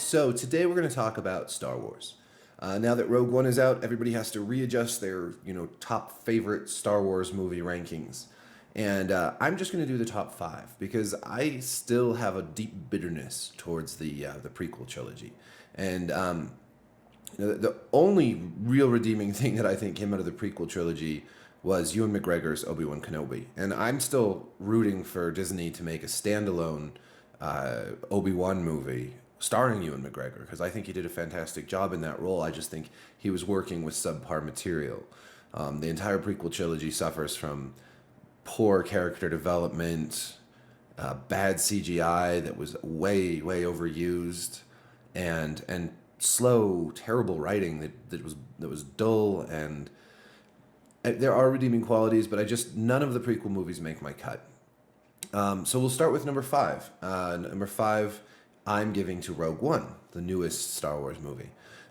So today we're going to talk about Star Wars. Now that Rogue One is out, everybody has to readjust their top favorite Star Wars movie rankings, and I'm just going to do the top five because I still have a deep bitterness towards the prequel trilogy, and the only real redeeming thing that I think came out of the prequel trilogy was Ewan McGregor's Obi-Wan Kenobi, and I'm still rooting for Disney to make a standalone Obi-Wan movie starring Ewan McGregor because I think he did a fantastic job in that role. I just think he was working with subpar material. The entire prequel trilogy suffers from poor character development, bad CGI that was way overused, and slow, terrible writing that was dull. And there are redeeming qualities, but none of the prequel movies make my cut. So we'll start with number five. Number five, I'm giving to Rogue One, the newest Star Wars movie.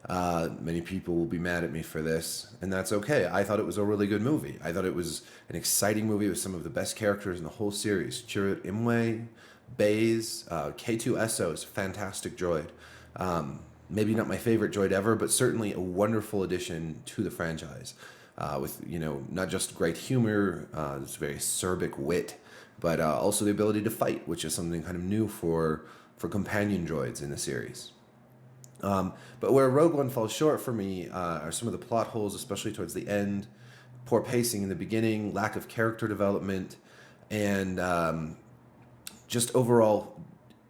Many people will be mad at me for this, and that's okay. I thought it was a really good movie. I thought it was an exciting movie with some of the best characters in the whole series. Chirrut Imwe, Baze, K2SO is a fantastic droid. Maybe not my favorite droid ever, but certainly a wonderful addition to the franchise. With not just great humor, this very acerbic wit, but also the ability to fight, which is something kind of new for companion droids in the series. But where Rogue One falls short for me are some of the plot holes, especially towards the end, poor pacing in the beginning, lack of character development, and just overall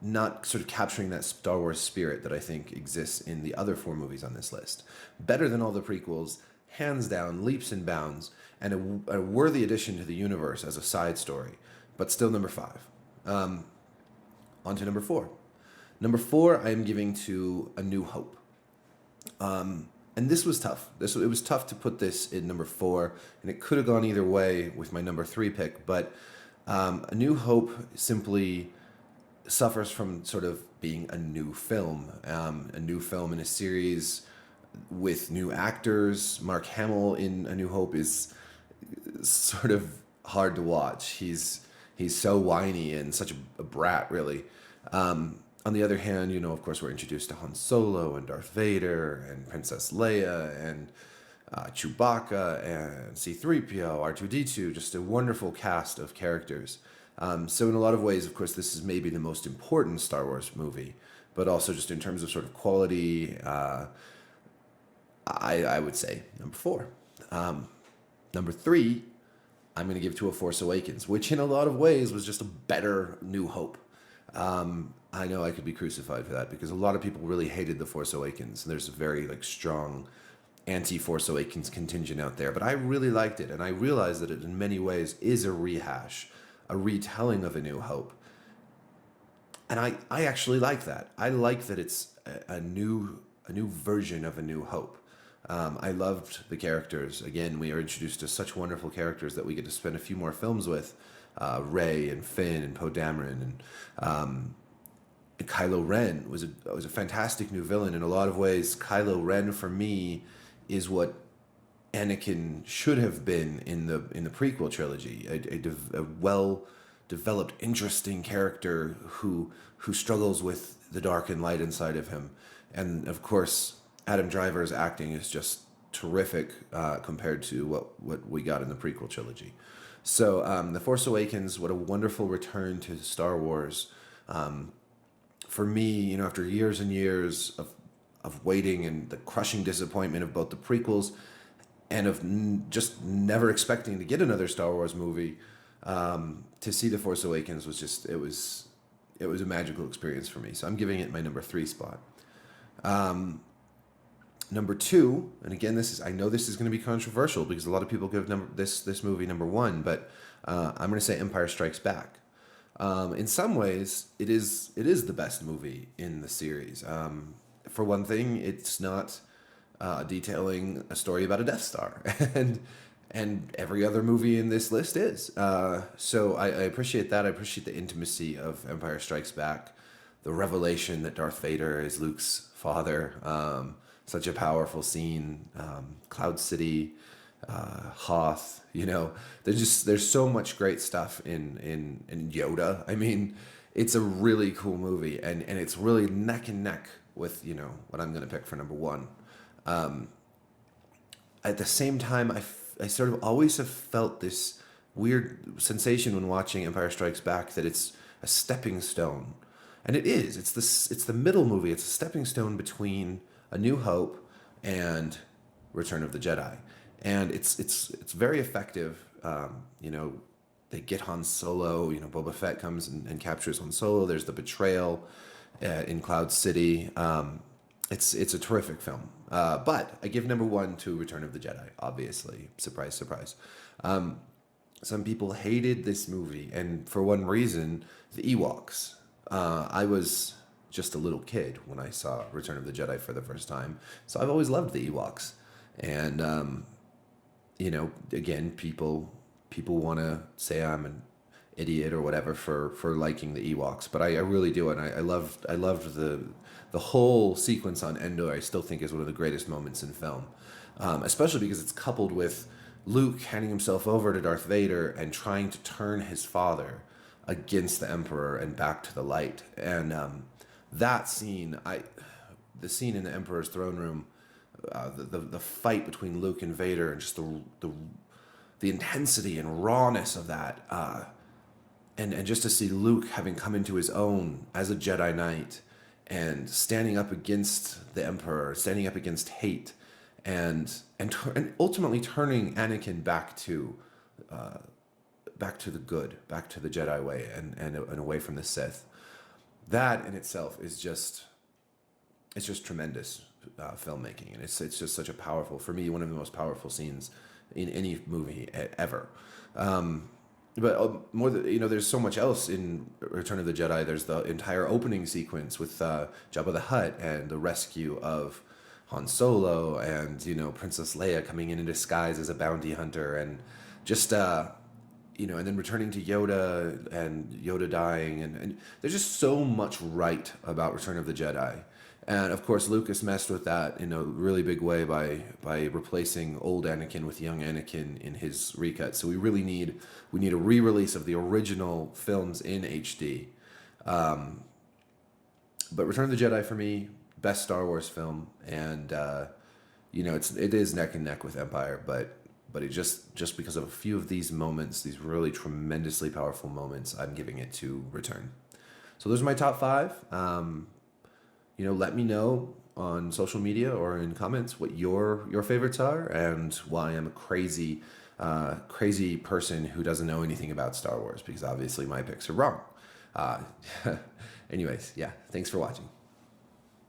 not sort of capturing that Star Wars spirit that I think exists in the other four movies on this list. Better than all the prequels, hands down, leaps and bounds, and a worthy addition to the universe as a side story, but still number five. On to number four. Number four, I am giving to A New Hope. And this was tough. It was tough to put this in number four, and it could have gone either way with my number three pick, but A New Hope simply suffers from sort of being a new film in a series with new actors. Mark Hamill in A New Hope is sort of hard to watch. He's so whiny and such a brat, really. On the other hand, of course, we're introduced to Han Solo and Darth Vader and Princess Leia and Chewbacca and C-3PO, R2-D2, just a wonderful cast of characters. So in a lot of ways, of course, this is maybe the most important Star Wars movie, but also just in terms of sort of quality, I would say number four. Number three, I'm going to give to A Force Awakens, which in a lot of ways was just a better New Hope. I know I could be crucified for that because a lot of people really hated The Force Awakens, and there's a very strong anti-Force Awakens contingent out there. But I really liked it, and I realized that it in many ways is a rehash, a retelling of A New Hope. And I actually like that. I like that it's a new version of A New Hope. I loved the characters. Again, we are introduced to such wonderful characters that we get to spend a few more films with. Rey and Finn and Poe Dameron and Kylo Ren was a fantastic new villain. In a lot of ways, Kylo Ren for me is what Anakin should have been in the prequel trilogy. A well developed, interesting character who struggles with the dark and light inside of him. And of course, Adam Driver's acting is just terrific compared to what we got in the prequel trilogy. So The Force Awakens, what a wonderful return to Star Wars. For me, after years and years of waiting and the crushing disappointment of both the prequels and of just never expecting to get another Star Wars movie, to see The Force Awakens was just, it was a magical experience for me. So I'm giving it my number three spot. Number two, and again, I know this is going to be controversial because a lot of people give this movie number one, but I'm going to say Empire Strikes Back. In some ways, it is the best movie in the series. For one thing, it's not detailing a story about a Death Star, and every other movie in this list is. So I appreciate that. I appreciate the intimacy of Empire Strikes Back, the revelation that Darth Vader is Luke's father. Such a powerful scene. Cloud City, Hoth. There's so much great stuff in Yoda. I mean, it's a really cool movie, and it's really neck and neck with what I'm going to pick for number one. At the same time, I sort of always have felt this weird sensation when watching Empire Strikes Back that it's a stepping stone, and it is. It's the middle movie. It's a stepping stone between A New Hope and Return of the Jedi, and it's very effective. They get Han Solo. Boba Fett comes and captures Han Solo. There's the betrayal in Cloud City. It's a terrific film. But I give number one to Return of the Jedi. Obviously, surprise, surprise. Some people hated this movie, and for one reason, the Ewoks. I was just a little kid when I saw Return of the Jedi for the first time, so I've always loved the Ewoks. And again, people want to say I'm an idiot or whatever for liking the Ewoks, but I really do, and I loved the whole sequence on Endor. I still think is one of the greatest moments in film, especially because it's coupled with Luke handing himself over to Darth Vader and trying to turn his father against the Emperor and back to the light. And that scene, the scene in the Emperor's throne room, the fight between Luke and Vader, and just the intensity and rawness of that, and just to see Luke having come into his own as a Jedi Knight and standing up against the Emperor, standing up against hate, and ultimately turning Anakin back to the good, back to the Jedi way, and away from the Sith. That in itself is just tremendous filmmaking, and it's just such a powerful, for me, one of the most powerful scenes in any movie ever. But more than, there's so much else in Return of the Jedi. There's the entire opening sequence with Jabba the Hutt and the rescue of Han Solo, and Princess Leia coming in disguise as a bounty hunter, and just and then returning to Yoda and Yoda dying, and there's just so much right about Return of the Jedi. And of course, Lucas messed with that in a really big way by replacing old Anakin with young Anakin in his recut. So we need a re-release of the original films in HD. But Return of the Jedi for me, best Star Wars film, and it is neck and neck with Empire, but it just because of a few of these moments, these really tremendously powerful moments, I'm giving it to Return. So those are my top five. Let me know on social media or in comments what your favorites are and why I'm a crazy person who doesn't know anything about Star Wars, because obviously my picks are wrong. Anyways, yeah, thanks for watching.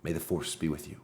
May the Force be with you.